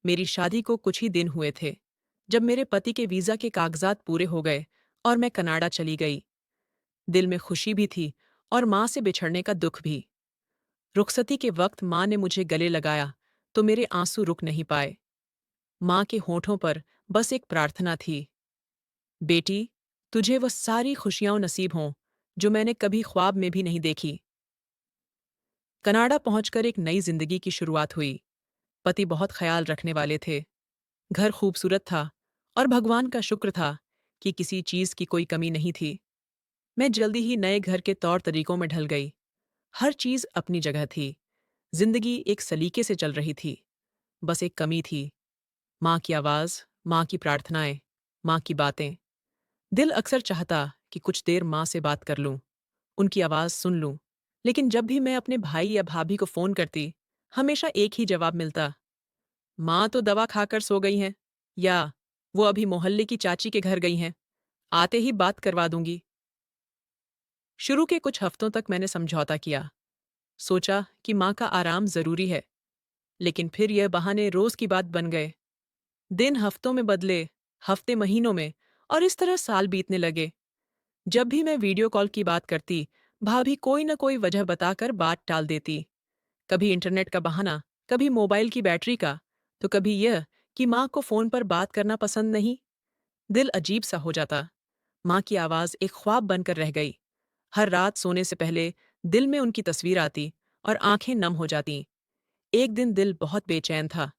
मेरी शादी को कुछ ही दिन हुए थे जब मेरे पति के वीज़ा के कागजात पूरे हो गए और मैं कनाडा चली गई। दिल में खुशी भी थी और माँ से बिछड़ने का दुख भी। रुखसती के वक्त माँ ने मुझे गले लगाया तो मेरे आंसू रुक नहीं पाए। माँ के होठों पर बस एक प्रार्थना थी, बेटी, तुझे वह सारी खुशियां नसीब हों जो मैंने कभी ख्वाब में भी नहीं देखी। कनाडा पहुंचकर एक नई जिंदगी की शुरुआत हुई। पति बहुत ख्याल रखने वाले थे। घर खूबसूरत था और भगवान का शुक्र था कि किसी चीज की कोई कमी नहीं थी। मैं जल्दी ही नए घर के तौर तरीकों में ढल गई। हर चीज अपनी जगह थी। जिंदगी एक सलीके से चल रही थी। बस एक कमी थी, माँ की आवाज, माँ की प्रार्थनाएं, माँ की बातें। दिल अक्सर चाहता कि कुछ देर माँ से बात कर लूं, उनकी आवाज सुन लूं। लेकिन जब भी मैं अपने भाई या भाभी को फोन करती, हमेशा एक ही जवाब मिलता, माँ तो दवा खाकर सो गई हैं, या वो अभी मोहल्ले की चाची के घर गई हैं, आते ही बात करवा दूंगी। शुरू के कुछ हफ्तों तक मैंने समझौता किया। सोचा कि माँ का आराम जरूरी है। लेकिन फिर यह बहाने रोज की बात बन गए। दिन हफ्तों में बदले, हफ्ते महीनों में, और इस तरह साल बीतने लगे। जब भी मैं वीडियो कॉल की बात करती, भाभी कोई न कोई वजह बताकर बात टाल देती। कभी इंटरनेट का बहाना, कभी मोबाइल की बैटरी का, तो कभी यह कि माँ को फोन पर बात करना पसंद नहीं। दिल अजीब सा हो जाता। माँ की आवाज एक ख्वाब बनकर रह गई। हर रात सोने से पहले दिल में उनकी तस्वीर आती और आंखें नम हो जाती। एक दिन दिल बहुत बेचैन था।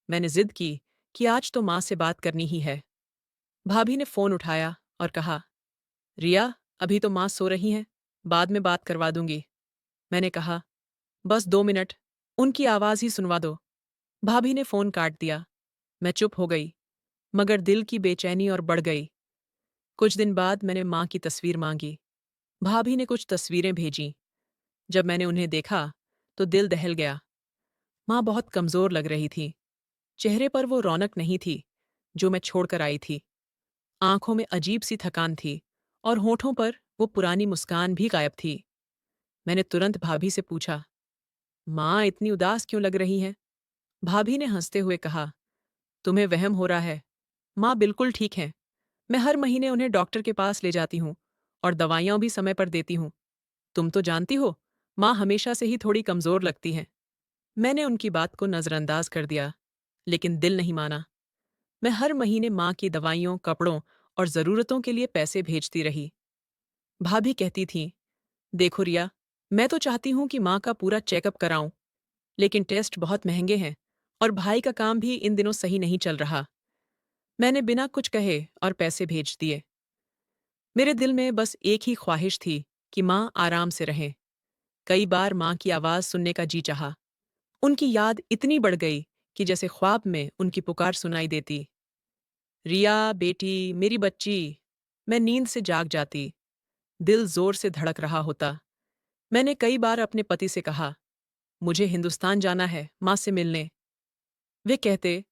मैंने जिद की कि आज तो माँ से बात करनी ही है। भाभी ने फोन उठाया और कहा, रिया, अभी तो माँ सो रही हैं, बाद में बात करवा दूंगी। मैंने कहा, बस 2 मिनट, उनकी आवाज ही सुनवा दो। भाभी ने फोन काट दिया। मैं चुप हो गई, मगर दिल की बेचैनी और बढ़ गई। कुछ दिन बाद मैंने माँ की तस्वीर मांगी। भाभी ने कुछ तस्वीरें भेजीं। जब मैंने उन्हें देखा तो दिल दहल गया। माँ बहुत कमजोर लग रही थी। चेहरे पर वो रौनक नहीं थी जो मैं छोड़कर आई थी। आंखों में अजीब सी थकान थी और होठों पर वो पुरानी मुस्कान भी गायब थी। मैंने तुरंत भाभी से पूछा, माँ इतनी उदास क्यों लग रही हैं? भाभी ने हंसते हुए कहा, तुम्हें वहम हो रहा है। माँ बिल्कुल ठीक हैं। मैं हर महीने उन्हें डॉक्टर के पास ले जाती हूँ और दवाइयाँ भी समय पर देती हूँ। तुम तो जानती हो, माँ हमेशा से ही थोड़ी कमजोर लगती हैं। मैंने उनकी बात को नजरअंदाज कर दिया, लेकिन दिल नहीं माना। मैं हर महीने माँ की दवाइयों, कपड़ों और जरूरतों के लिए पैसे भेजती रही। भाभी कहती थी, देखो रिया, मैं तो चाहती हूँ कि माँ का पूरा चेकअप कराऊं, लेकिन टेस्ट बहुत महंगे हैं और भाई का काम भी इन दिनों सही नहीं चल रहा। मैंने बिना कुछ कहे और पैसे भेज दिए। मेरे दिल में बस एक ही ख्वाहिश थी कि माँ आराम से रहें। कई बार माँ की आवाज़ सुनने का जी चाहा। उनकी याद इतनी बढ़ गई कि जैसे ख्वाब में उनकी पुकार सुनाई देती, रिया बेटी, मेरी बच्ची। मैं नींद से जाग जाती। दिल जोर से धड़क रहा होता। मैंने कई बार अपने पति से कहा, मुझे हिंदुस्तान जाना है माँ से मिलने। वे कहते,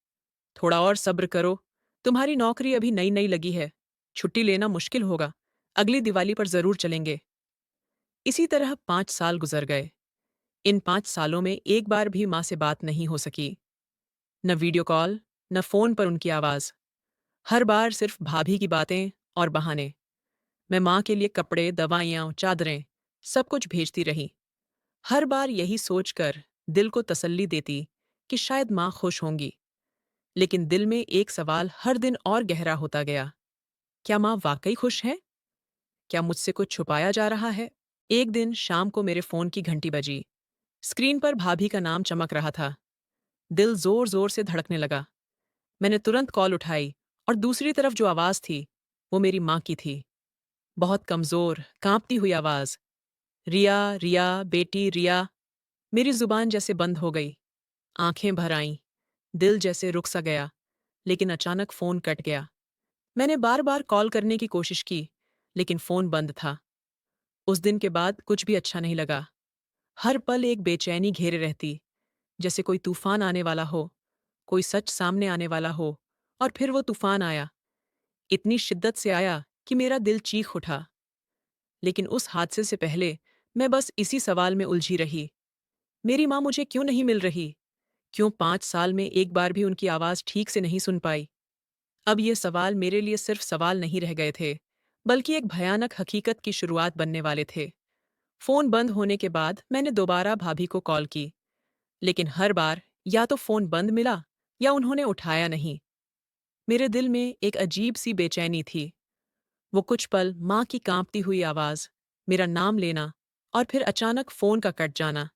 थोड़ा और सब्र करो, तुम्हारी नौकरी अभी नई नई लगी है, छुट्टी लेना मुश्किल होगा, अगली दिवाली पर जरूर चलेंगे। इसी तरह 5 साल गुजर गए। इन 5 सालों में एक बार भी माँ से बात नहीं हो सकी। न वीडियो कॉल, न फोन पर उनकी आवाज। हर बार सिर्फ भाभी की बातें और बहाने। मैं माँ के लिए कपड़े, दवाइयाँ, चादरें, सब कुछ भेजती रही। हर बार यही सोचकर दिल को तसल्ली देती कि शायद माँ खुश होंगी। लेकिन दिल में एक सवाल हर दिन और गहरा होता गया, क्या माँ वाकई खुश है? क्या मुझसे कुछ छुपाया जा रहा है? एक दिन शाम को मेरे फोन की घंटी बजी। स्क्रीन पर भाभी का नाम चमक रहा था। दिल जोर जोर से धड़कने लगा। मैंने तुरंत कॉल उठाई और दूसरी तरफ जो आवाज थी वो मेरी माँ की थी। बहुत कमजोर, कांपती हुई आवाज, रिया, रिया बेटी, रिया। मेरी जुबान जैसे बंद हो गई। आंखें भर आईं। दिल जैसे रुक सा गया। लेकिन अचानक फोन कट गया। मैंने बार बार कॉल करने की कोशिश की, लेकिन फोन बंद था। उस दिन के बाद कुछ भी अच्छा नहीं लगा। हर पल एक बेचैनी घेरे रहती, जैसे कोई तूफान आने वाला हो, कोई सच सामने आने वाला हो। और फिर वो तूफान आया। इतनी शिद्दत से आया कि मेरा दिल चीख उठा। लेकिन उस हादसे से पहले मैं बस इसी सवाल में उलझी रही, मेरी माँ मुझे क्यों नहीं मिल रही? क्यों 5 साल में एक बार भी उनकी आवाज़ ठीक से नहीं सुन पाई? अब ये सवाल मेरे लिए सिर्फ सवाल नहीं रह गए थे, बल्कि एक भयानक हकीकत की शुरुआत बनने वाले थे। फ़ोन बंद होने के बाद मैंने दोबारा भाभी को कॉल की, लेकिन हर बार या तो फ़ोन बंद मिला या उन्होंने उठाया नहीं। मेरे दिल में एक अजीब-सी बेचैनी थी। वो कुछ पल माँ की काँपती हुई आवाज़, मेरा नाम लेना और फिर अचानक फ़ोन का कट जाना।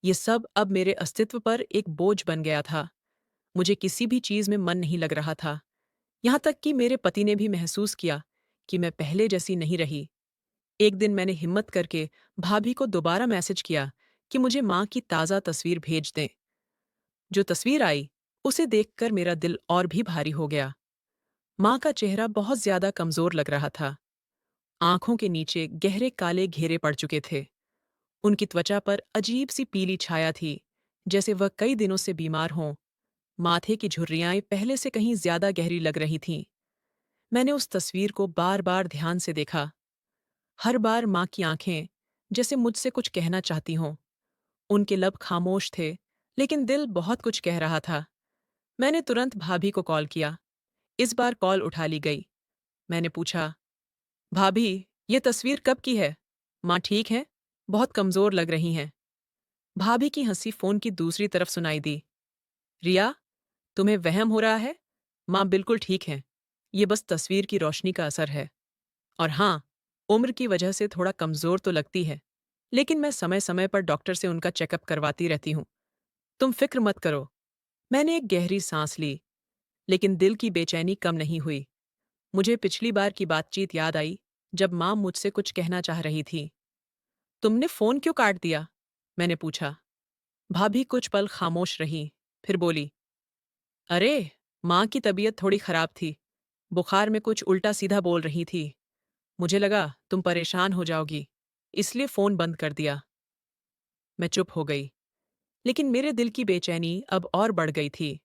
ये सब अब मेरे अस्तित्व पर एक बोझ बन गया था। मुझे किसी भी चीज़ में मन नहीं लग रहा था। यहाँ तक कि मेरे पति ने भी महसूस किया कि मैं पहले जैसी नहीं रही। एक दिन मैंने हिम्मत करके भाभी को दोबारा मैसेज किया कि मुझे माँ की ताज़ा तस्वीर भेज दें। जो तस्वीर आई, उसे देखकर मेरा दिल और भी भारी हो गया। माँ का चेहरा बहुत ज्यादा कमजोर लग रहा था। आंखों के नीचे गहरे काले घेरे पड़ चुके थे। उनकी त्वचा पर अजीब सी पीली छाया थी, जैसे वह कई दिनों से बीमार हों। माथे की झुर्रियां पहले से कहीं ज्यादा गहरी लग रही थीं। मैंने उस तस्वीर को बार बार ध्यान से देखा। हर बार माँ की आंखें जैसे मुझसे कुछ कहना चाहती हों। उनके लब खामोश थे, लेकिन दिल बहुत कुछ कह रहा था। मैंने तुरंत भाभी को कॉल किया। इस बार कॉल उठा ली गई। मैंने पूछा, भाभी, ये तस्वीर कब की है? माँ ठीक है? बहुत कमजोर लग रही हैं। भाभी की हंसी फोन की दूसरी तरफ सुनाई दी। रिया, तुम्हें वहम हो रहा है? माँ बिल्कुल ठीक है। ये बस तस्वीर की रोशनी का असर है। और हाँ, उम्र की वजह से थोड़ा कमजोर तो लगती है, लेकिन मैं समय समय पर डॉक्टर से उनका चेकअप करवाती रहती हूँ। तुम फिक्र मत करो। मैंने एक गहरी सांस ली, लेकिन दिल की बेचैनी कम नहीं हुई। मुझे पिछली बार की बातचीत याद आई, जब माँ मुझसे कुछ कहना चाह रही थी। तुमने फोन क्यों काट दिया? मैंने पूछा। भाभी कुछ पल खामोश रही, फिर बोली, अरे, माँ की तबीयत थोड़ी खराब थी। बुखार में कुछ उल्टा सीधा बोल रही थी। मुझे लगा तुम परेशान हो जाओगी, इसलिए फोन बंद कर दिया। मैं चुप हो गई, लेकिन मेरे दिल की बेचैनी अब और बढ़ गई थी।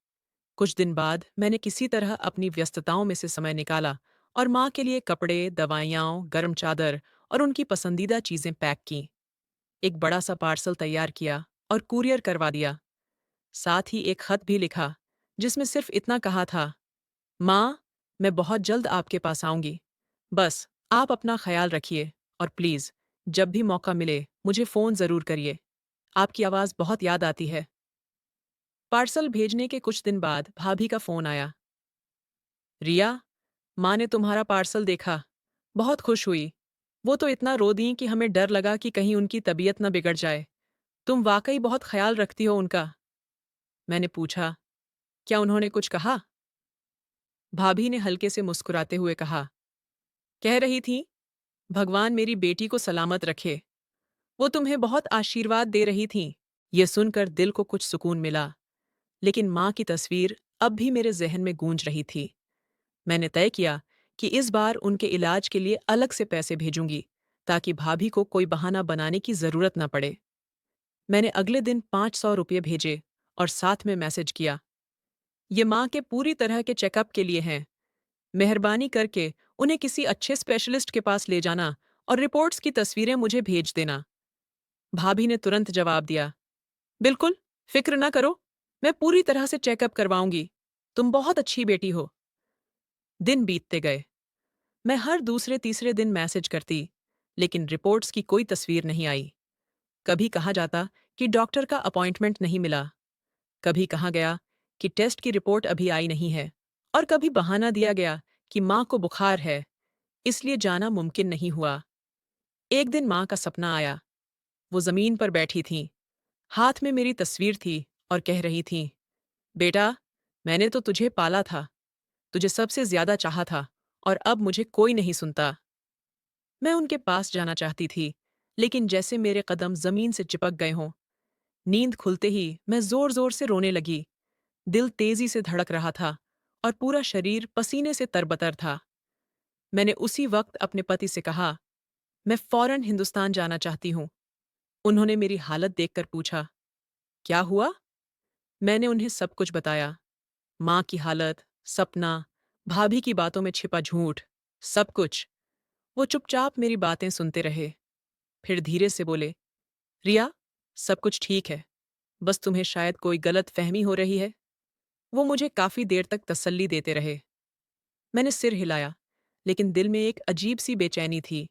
कुछ दिन बाद मैंने किसी तरह अपनी व्यस्तताओं में से समय निकाला और माँ के लिए कपड़े, दवाइयाँ, गर्म चादर और उनकी पसंदीदा चीज़ें पैक की। एक बड़ा सा पार्सल तैयार किया और कुरियर करवा दिया। साथ ही एक खत भी लिखा, जिसमें सिर्फ इतना कहा था, माँ, मैं बहुत जल्द आपके पास आऊंगी। बस, आप अपना ख्याल रखिए और प्लीज़, जब भी मौका मिले, मुझे फ़ोन ज़रूर करिए। आपकी आवाज़ बहुत याद आती है। पार्सल भेजने के कुछ दिन बाद भाभी का फ़ोन आया। रिया, माँ ने तुम्हारा पार्सल देखा। बहुत खुश हुई। वो तो इतना रो दी कि हमें डर लगा कि कहीं उनकी तबीयत न बिगड़ जाए। तुम वाकई बहुत ख्याल रखती हो उनका। मैंने पूछा, क्या उन्होंने कुछ कहा? भाभी ने हल्के से मुस्कुराते हुए कहा, कह रही थी, भगवान मेरी बेटी को सलामत रखे। वो तुम्हें बहुत आशीर्वाद दे रही थीं। ये सुनकर दिल को कुछ सुकून मिला, लेकिन माँ की तस्वीर अब भी मेरे ज़हन में गूंज रही थी। मैंने तय किया कि इस बार उनके इलाज के लिए अलग से पैसे भेजूंगी, ताकि भाभी को कोई बहाना बनाने की ज़रूरत न पड़े। मैंने अगले दिन 500 रुपये भेजे और साथ में मैसेज किया, ये माँ के पूरी तरह के चेकअप के लिए हैं। मेहरबानी करके उन्हें किसी अच्छे स्पेशलिस्ट के पास ले जाना और रिपोर्ट्स की तस्वीरें मुझे भेज देना। भाभी ने तुरंत जवाब दिया, बिल्कुल, फिक्र न करो, मैं पूरी तरह से चेकअप करवाऊंगी। तुम बहुत अच्छी बेटी हो। दिन बीतते गए। मैं हर दूसरे तीसरे दिन मैसेज करती, लेकिन रिपोर्ट्स की कोई तस्वीर नहीं आई। कभी कहा जाता कि डॉक्टर का अपॉइंटमेंट नहीं मिला, कभी कहा गया कि टेस्ट की रिपोर्ट अभी आई नहीं है, और कभी बहाना दिया गया कि माँ को बुखार है, इसलिए जाना मुमकिन नहीं हुआ। एक दिन माँ का सपना आया। वो जमीन पर बैठी थीं, हाथ में मेरी तस्वीर थी और कह रही थीं, बेटा, मैंने तो तुझे पाला था, तुझे सबसे ज्यादा चाहा था, और अब मुझे कोई नहीं सुनता। मैं उनके पास जाना चाहती थी, लेकिन जैसे मेरे कदम जमीन से चिपक गए हों। नींद खुलते ही मैं जोर जोर से रोने लगी। दिल तेजी से धड़क रहा था और पूरा शरीर पसीने से तरबतर था। मैंने उसी वक्त अपने पति से कहा, मैं फौरन हिंदुस्तान जाना चाहती हूँ। उन्होंने मेरी हालत देखकर पूछा, क्या हुआ? मैंने उन्हें सब कुछ बताया, माँ की हालत, सपना, भाभी की बातों में छिपा झूठ, सब कुछ। वो चुपचाप मेरी बातें सुनते रहे, फिर धीरे से बोले, रिया, सब कुछ ठीक है, बस तुम्हें शायद कोई गलत फहमी हो रही है। वो मुझे काफी देर तक तसल्ली देते रहे। मैंने सिर हिलाया, लेकिन दिल में एक अजीब सी बेचैनी थी।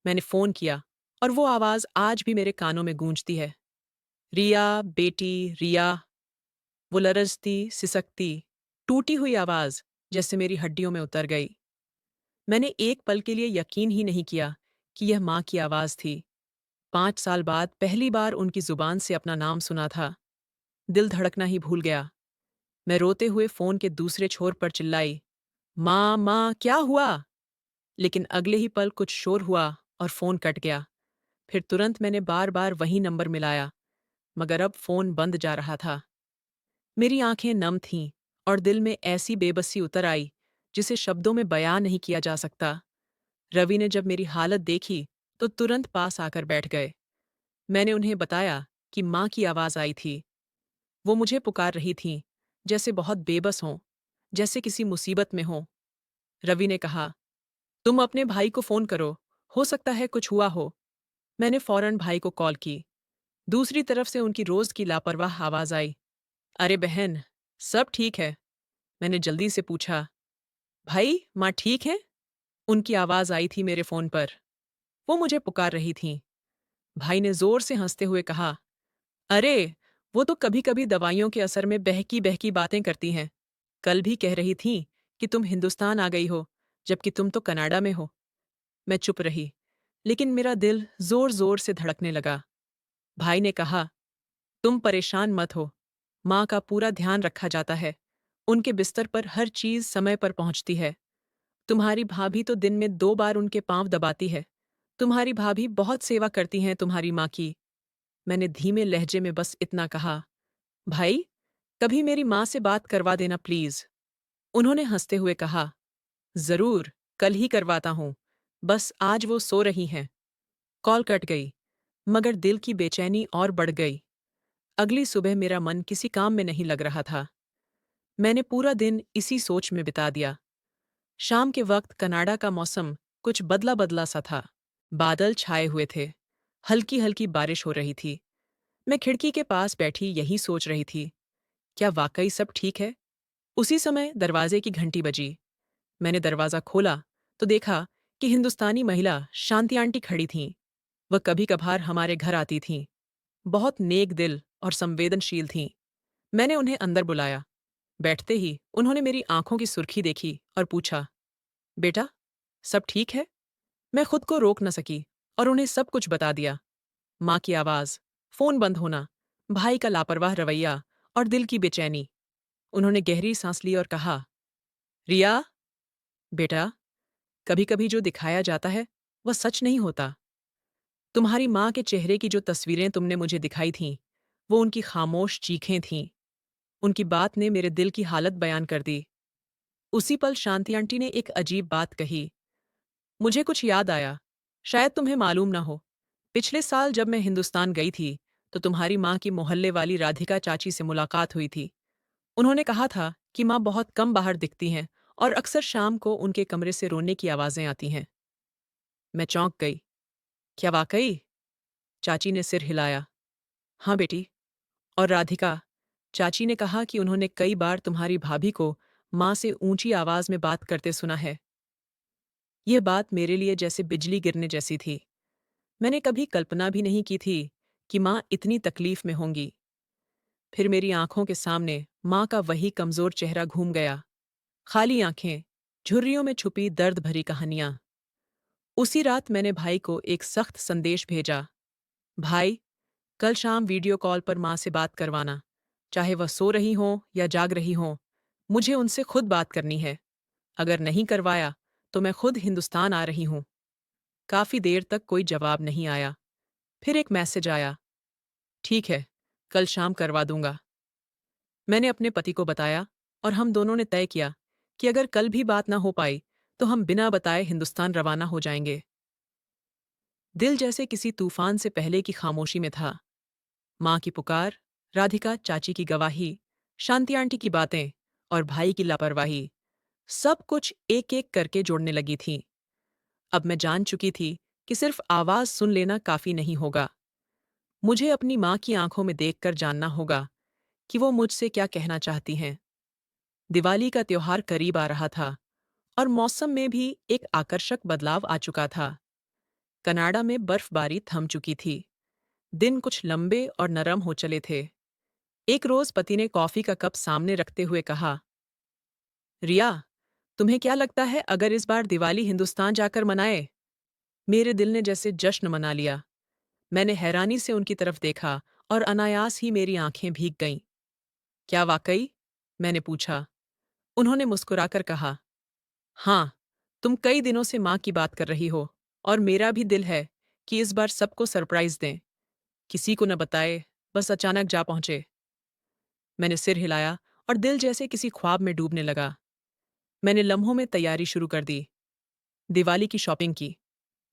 मैंने फोन किया और वो आवाज आज भी मेरे कानों में गूंजती है। रिया, बेटी, रिया। वो लरजती, सिसकती, टूटी हुई आवाज जैसे मेरी हड्डियों में उतर गई। मैंने एक पल के लिए यकीन ही नहीं किया कि यह माँ की आवाज थी। 5 साल बाद पहली बार उनकी जुबान से अपना नाम सुना था। दिल धड़कना ही भूल गया। मैं रोते हुए फोन के दूसरे छोर पर चिल्लाई, माँ माँ क्या हुआ? लेकिन अगले ही पल कुछ शोर हुआ और फोन कट गया। फिर तुरंत मैंने बार बार वही नंबर मिलाया, मगर अब फोन बंद जा रहा था। मेरी आंखें नम थीं और दिल में ऐसी बेबसी उतर आई जिसे शब्दों में बयां नहीं किया जा सकता। रवि ने जब मेरी हालत देखी तो तुरंत पास आकर बैठ गए। मैंने उन्हें बताया कि माँ की आवाज आई थी। वो मुझे पुकार रही थीं, जैसे बहुत बेबस हों, जैसे किसी मुसीबत में हों। रवि ने कहा, तुम अपने भाई को फोन करो, हो सकता है कुछ हुआ हो। मैंने फौरन भाई को कॉल की। दूसरी तरफ से उनकी रोज की लापरवाह आवाज आई, अरे बहन, सब ठीक है? मैंने जल्दी से पूछा, भाई माँ ठीक है? उनकी आवाज आई थी मेरे फोन पर। वो मुझे पुकार रही थीं। भाई ने जोर से हंसते हुए कहा, अरे, वो तो कभी कभी दवाइयों के असर में बहकी बहकी बातें करती हैं। कल भी कह रही थीं कि तुम हिंदुस्तान आ गई हो, जबकि तुम तो कनाडा में हो। मैं चुप रही, लेकिन मेरा दिल जोर जोर से धड़कने लगा। भाई ने कहा, तुम परेशान मत हो, माँ का पूरा ध्यान रखा जाता है। उनके बिस्तर पर हर चीज समय पर पहुंचती है। तुम्हारी भाभी तो दिन में 2 बार उनके पांव दबाती है। तुम्हारी भाभी बहुत सेवा करती हैं तुम्हारी माँ की। मैंने धीमे लहजे में बस इतना कहा, भाई, कभी मेरी माँ से बात करवा देना प्लीज। उन्होंने हंसते हुए कहा, जरूर, कल ही करवाता हूँ। बस आज वो सो रही हैं। कॉल कट गई, मगर दिल की बेचैनी और बढ़ गई। अगली सुबह मेरा मन किसी काम में नहीं लग रहा था। मैंने पूरा दिन इसी सोच में बिता दिया। शाम के वक्त कनाडा का मौसम कुछ बदला बदला सा था। बादल छाए हुए थे। हल्की हल्की बारिश हो रही थी। मैं खिड़की के पास बैठी यही सोच रही थी, क्या वाकई सब ठीक है? उसी समय दरवाजे की घंटी बजी। मैंने दरवाजा खोला तो देखा कि हिंदुस्तानी महिला शांति आंटी खड़ी थीं। वह कभी कभार हमारे घर आती थीं। बहुत नेक दिल और संवेदनशील थीं। मैंने उन्हें अंदर बुलाया। बैठते ही उन्होंने मेरी आंखों की सुर्खी देखी और पूछा, बेटा, सब ठीक है? मैं खुद को रोक न सकी और उन्हें सब कुछ बता दिया। माँ की आवाज, फोन बंद होना, भाई का लापरवाह रवैया और दिल की बेचैनी। उन्होंने गहरी सांस ली और कहा, रिया, बेटा, कभी कभी जो दिखाया जाता है वह सच नहीं होता। तुम्हारी माँ के चेहरे की जो तस्वीरें तुमने मुझे दिखाई थीं, वो उनकी खामोश चीखें थीं। उनकी बात ने मेरे दिल की हालत बयान कर दी। उसी पल शांति आंटी ने एक अजीब बात कही। मुझे कुछ याद आया, शायद तुम्हें मालूम ना हो। पिछले साल जब मैं हिंदुस्तान गई थी, तो तुम्हारी माँ की मोहल्ले वाली राधिका चाची से मुलाकात हुई थी। उन्होंने कहा था कि माँ बहुत कम बाहर दिखती हैं और अक्सर शाम को उनके कमरे से रोने की आवाजें आती हैं। मैं चौंक गई। क्या वाकई? चाची ने सिर हिलाया। हाँ बेटी। और राधिका, चाची ने कहा कि उन्होंने कई बार तुम्हारी भाभी को माँ से ऊंची आवाज में बात करते सुना है। यह बात मेरे लिए जैसे बिजली गिरने जैसी थी। मैंने कभी कल्पना भी नहीं की थी कि माँ इतनी तकलीफ में होंगी। फिर मेरी आंखों के सामने माँ का वही कमजोर चेहरा घूम गया। खाली आंखें, झुर्रियों में छुपी दर्द भरी कहानियां। उसी रात मैंने भाई को एक सख्त संदेश भेजा, भाई, कल शाम वीडियो कॉल पर माँ से बात करवाना। चाहे वह सो रही हो या जाग रही हो, मुझे उनसे खुद बात करनी है। अगर नहीं करवाया तो मैं खुद हिंदुस्तान आ रही हूँ। काफी देर तक कोई जवाब नहीं आया। फिर एक मैसेज आया, ठीक है, कल शाम करवा दूंगा। मैंने अपने पति को बताया और हम दोनों ने तय किया कि अगर कल भी बात ना हो पाई तो हम बिना बताए हिंदुस्तान रवाना हो जाएंगे। दिल जैसे किसी तूफान से पहले की खामोशी में था। माँ की पुकार, राधिका चाची की गवाही, शांति आंटी की बातें और भाई की लापरवाही, सब कुछ एक एक करके जोड़ने लगी थी। अब मैं जान चुकी थी कि सिर्फ आवाज सुन लेना काफी नहीं होगा। मुझे अपनी माँ की आंखों में देखकर जानना होगा कि वो मुझसे क्या कहना चाहती हैं। दिवाली का त्योहार करीब आ रहा था और मौसम में भी एक आकर्षक बदलाव आ चुका था। कनाडा में बर्फबारी थम चुकी थी। दिन कुछ लंबे और नरम हो चले थे। एक रोज पति ने कॉफी का कप सामने रखते हुए कहा, रिया, तुम्हें क्या लगता है अगर इस बार दिवाली हिंदुस्तान जाकर मनाए? मेरे दिल ने जैसे जश्न मना लिया। मैंने हैरानी से उनकी तरफ देखा और अनायास ही मेरी आंखें भीग गईं। क्या वाकई? मैंने पूछा। उन्होंने मुस्कुराकर कहा, हाँ, तुम कई दिनों से माँ की बात कर रही हो और मेरा भी दिल है कि इस बार सबको सरप्राइज दें। किसी को न बताए, बस अचानक जा पहुंचे। मैंने सिर हिलाया और दिल जैसे किसी ख्वाब में डूबने लगा। मैंने लम्हों में तैयारी शुरू कर दी। दिवाली की शॉपिंग की।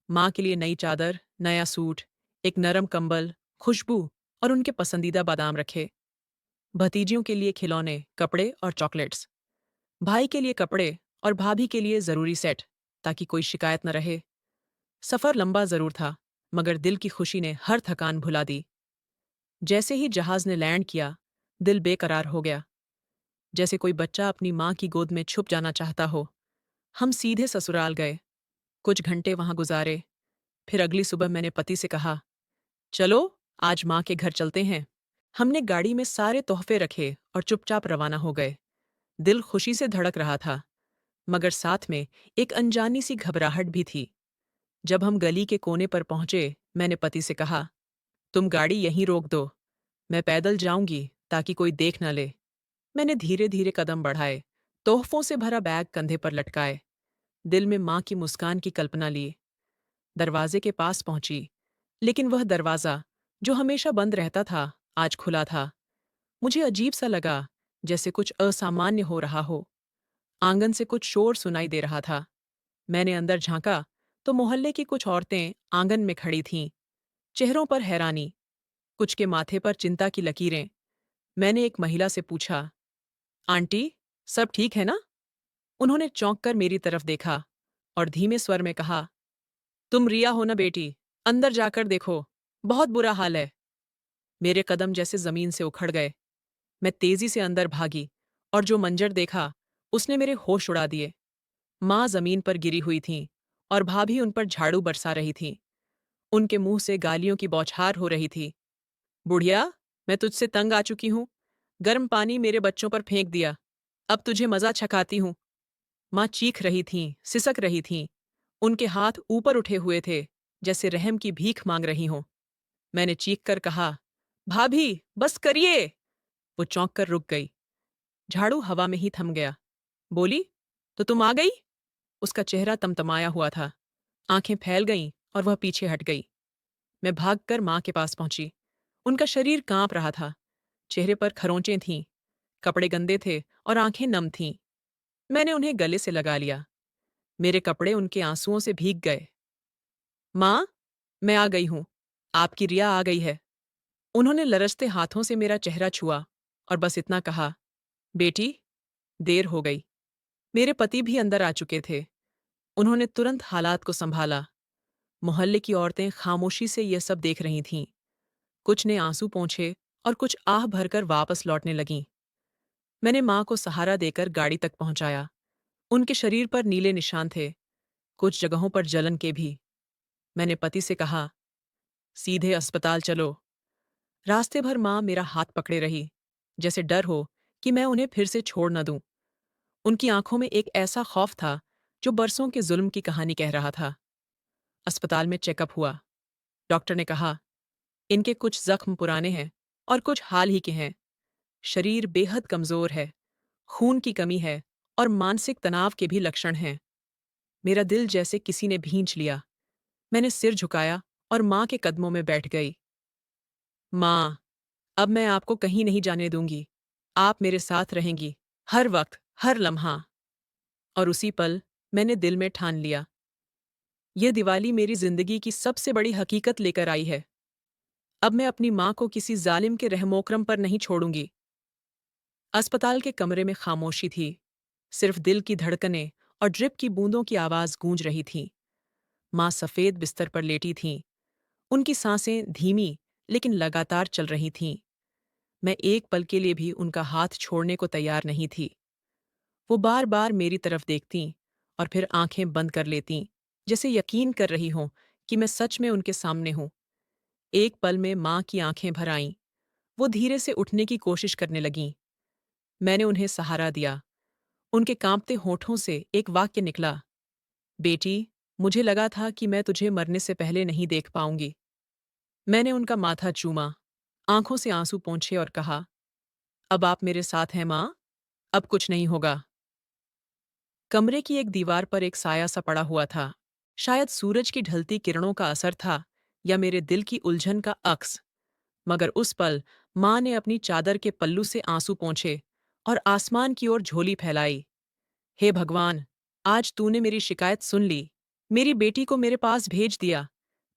माँ के लिए नई चादर, नया सूट, एक नरम कंबल, खुशबू और उनके पसंदीदा बादाम रखे। भतीजियों के लिए खिलौने, कपड़े और चॉकलेट्स। भाई के लिए कपड़े और भाभी के लिए जरूरी सेट, ताकि कोई शिकायत न रहे। सफर लंबा जरूर था, मगर दिल की खुशी ने हर थकान भुला दी। जैसे ही जहाज ने लैंड किया, दिल बेकरार हो गया, जैसे कोई बच्चा अपनी माँ की गोद में छुप जाना चाहता हो। हम सीधे ससुराल गए। कुछ घंटे वहां गुजारे। फिर अगली सुबह मैंने पति से कहा, चलो, आज माँ के घर चलते हैं। हमने गाड़ी में सारे तोहफे रखे और चुपचाप रवाना हो गए। दिल खुशी से धड़क रहा था, मगर साथ में एक अनजानी सी घबराहट भी थी। जब हम गली के कोने पर पहुंचे, मैंने पति से कहा, तुम गाड़ी यहीं रोक दो, मैं पैदल जाऊंगी ताकि कोई देख न ले। मैंने धीरे धीरे कदम बढ़ाए, तोहफों से भरा बैग कंधे पर लटकाए, दिल में माँ की मुस्कान की कल्पना ली। दरवाजे के पास पहुंची, लेकिन वह दरवाजा, जो हमेशा बंद रहता था, आज खुला था। मुझे अजीब सा लगा, जैसे कुछ असामान्य हो रहा हो। आंगन से कुछ शोर सुनाई दे रहा था। मैंने अंदर झांका तो मोहल्ले की कुछ औरतें आंगन में खड़ी थीं, चेहरों पर हैरानी, कुछ के माथे पर चिंता की लकीरें। मैंने एक महिला से पूछा, आंटी, सब ठीक है ना? उन्होंने चौंक कर मेरी तरफ देखा और धीमे स्वर में कहा, तुम रिया हो ना बेटी? अंदर जाकर देखो, बहुत बुरा हाल है। मेरे कदम जैसे जमीन से उखड़ गए। मैं तेजी से अंदर भागी और जो मंजर देखा, उसने मेरे होश उड़ा दिए। माँ जमीन पर गिरी हुई थीं और भाभी उन पर झाड़ू बरसा रही थीं। उनके मुंह से गालियों की बौछार हो रही थी। बुढ़िया, मैं तुझसे तंग आ चुकी हूँ। गर्म पानी मेरे बच्चों पर फेंक दिया। अब तुझे मजा छकाती हूँ। माँ चीख रही थीं, सिसक रही थीं। उनके हाथ ऊपर उठे हुए थे, जैसे रहम की भीख मांग रही हों। मैंने चीख कर कहा, भाभी, बस करिए। वो चौंक कर रुक गई। झाड़ू हवा में ही थम गया। बोली, तो तुम आ गई? उसका चेहरा तमतमाया हुआ था। आंखें फैल गईं और वह पीछे हट गई। मैं भागकर माँ के पास पहुंची। उनका शरीर कांप रहा था। चेहरे पर खरोंचें थीं, कपड़े गंदे थे और आंखें नम थीं। मैंने उन्हें गले से लगा लिया। मेरे कपड़े उनके आंसुओं से भीग गए। माँ, मैं आ गई हूँ। आपकी रिया आ गई है। उन्होंने लरजते हाथों से मेरा चेहरा छुआ और बस इतना कहा, बेटी, देर हो गई। मेरे पति भी अंदर आ चुके थे। उन्होंने तुरंत हालात को संभाला। मोहल्ले की औरतें खामोशी से यह सब देख रही थीं। कुछ ने आंसू पोंछे और कुछ आह भरकर वापस लौटने लगीं। मैंने माँ को सहारा देकर गाड़ी तक पहुंचाया। उनके शरीर पर नीले निशान थे, कुछ जगहों पर जलन के भी। मैंने पति से कहा, सीधे अस्पताल चलो। रास्ते भर माँ मेरा हाथ पकड़े रही, जैसे डर हो कि मैं उन्हें फिर से छोड़ न दूं। उनकी आंखों में एक ऐसा खौफ था जो बरसों के जुल्म की कहानी कह रहा था। अस्पताल में चेकअप हुआ। डॉक्टर ने कहा, इनके कुछ जख्म पुराने हैं और कुछ हाल ही के हैं। शरीर बेहद कमजोर है, खून की कमी है और मानसिक तनाव के भी लक्षण हैं। मेरा दिल जैसे किसी ने भींच लिया। मैंने सिर झुकाया और माँ के कदमों में बैठ गई। माँ, अब मैं आपको कहीं नहीं जाने दूंगी। आप मेरे साथ रहेंगी, हर वक्त, हर लम्हा। और उसी पल मैंने दिल में ठान लिया, यह दिवाली मेरी जिंदगी की सबसे बड़ी हकीकत लेकर आई है। अब मैं अपनी माँ को किसी जालिम के रहमोकरम पर नहीं छोड़ूंगी। अस्पताल के कमरे में खामोशी थी। सिर्फ दिल की धड़कनें और ड्रिप की बूंदों की आवाज गूंज रही थी। माँ सफेद बिस्तर पर लेटी थीं। उनकी सांसें धीमी लेकिन लगातार चल रही थीं। मैं एक पल के लिए भी उनका हाथ छोड़ने को तैयार नहीं थी। वो बार-बार मेरी तरफ देखतीं और फिर आंखें बंद कर लेतीं, जैसे यकीन कर रही हों कि मैं सच में उनके सामने हूं। एक पल में माँ की आंखें भर आईं। वो धीरे से उठने की कोशिश करने लगीं। मैंने उन्हें सहारा दिया। उनके कांपते होठों से एक वाक्य निकला, बेटी, मुझे लगा था कि मैं तुझे मरने से पहले नहीं देख पाऊंगी। मैंने उनका माथा चूमा, आंखों से आंसू पोंछे और कहा, अब आप मेरे साथ हैं माँ, अब कुछ नहीं होगा। कमरे की एक दीवार पर एक साया सा पड़ा हुआ था। शायद सूरज की ढलती किरणों का असर था या मेरे दिल की उलझन का अक्स। मगर उस पल माँ ने अपनी चादर के पल्लू से आंसू पोंछे और आसमान की ओर झोली फैलाई। हे भगवान, आज तूने मेरी शिकायत सुन ली, मेरी बेटी को मेरे पास भेज दिया।